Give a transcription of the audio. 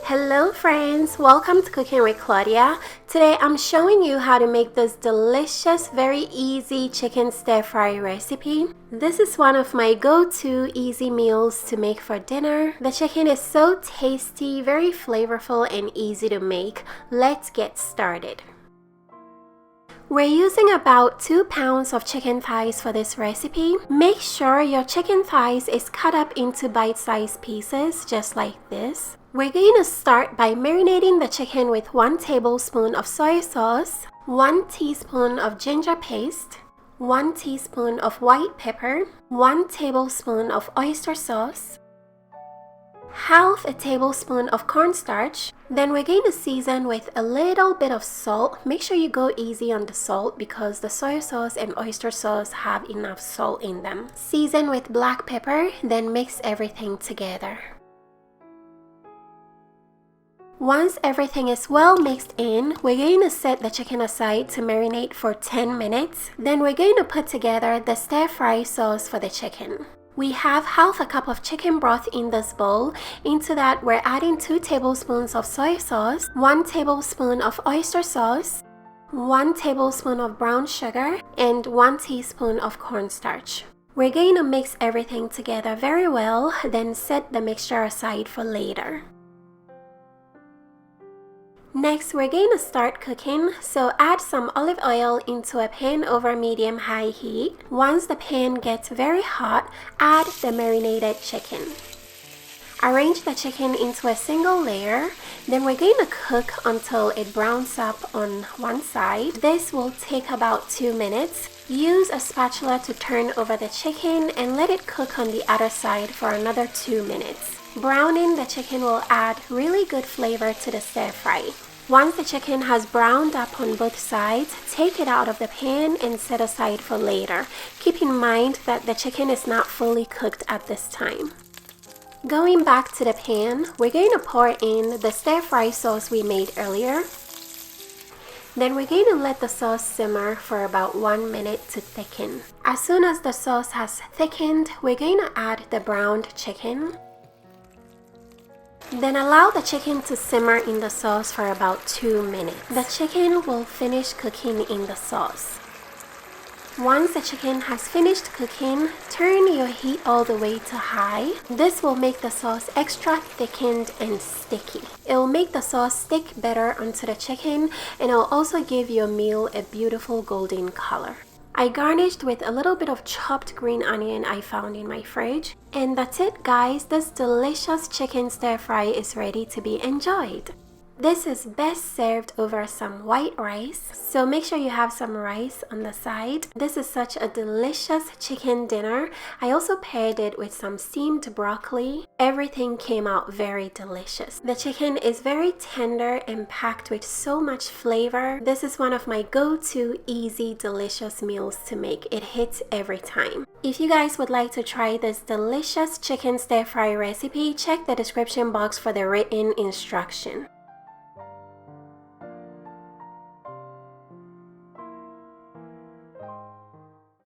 Hello friends, welcome to Cooking with Claudia. Today I'm showing you how to make this delicious, very easy chicken stir fry recipe. This is one of my go-to easy meals to make for dinner. The chicken is so tasty, very flavorful and easy to make. Let's get started. We're using about 2 pounds of chicken thighs for this recipe. Make sure your chicken thighs is cut up into bite-sized pieces just like this. We're going to start by marinating the chicken with 1 tablespoon of soy sauce, 1 teaspoon of ginger paste, 1 teaspoon of white pepper, 1 tablespoon of oyster sauce, half a tablespoon of cornstarch. Then we're going to season with a little bit of salt. Make sure you go easy on the salt because the soy sauce and oyster sauce have enough salt in them. Season with black pepper, then mix everything together. Once everything is well mixed in, we're going to set the chicken aside to marinate for 10 minutes. Then we're going to put together the stir-fry sauce for the chicken. We have half a cup of chicken broth in this bowl. Into that, we're adding 2 tablespoons of soy sauce, 1 tablespoon of oyster sauce, 1 tablespoon of brown sugar, and 1 teaspoon of cornstarch. We're going to mix everything together very well, then set the mixture aside for later. Next, we're going to start cooking, so add some olive oil into a pan over medium-high heat. Once the pan gets very hot, add the marinated chicken. Arrange the chicken into a single layer, then we're going to cook until it browns up on one side. This will take about 2 minutes. Use a spatula to turn over the chicken and let it cook on the other side for another 2 minutes. Browning the chicken will add really good flavor to the stir fry. Once the chicken has browned up on both sides, take it out of the pan and set aside for later. Keep in mind that the chicken is not fully cooked at this time. Going back to the pan, we're going to pour in the stir-fry sauce we made earlier. Then we're going to let the sauce simmer for about 1 minute to thicken. As soon as the sauce has thickened, we're going to add the browned chicken. Then allow the chicken to simmer in the sauce for about 2 minutes. The chicken will finish cooking in the sauce. Once the chicken has finished cooking, turn your heat all the way to high. This will make the sauce extra thickened and sticky. It will make the sauce stick better onto the chicken and it will also give your meal a beautiful golden color. I garnished with a little bit of chopped green onion I found in my fridge. And that's it guys, this delicious chicken stir fry is ready to be enjoyed. This is best served over some white rice, so make sure you have some rice on the side. This is such a delicious chicken dinner. I also paired it with some steamed broccoli. Everything came out very delicious. The chicken is very tender and packed with so much flavor. This is one of my go-to easy, delicious meals to make. It hits every time. If you guys would like to try this delicious chicken stir fry recipe, check the description box for the written instruction.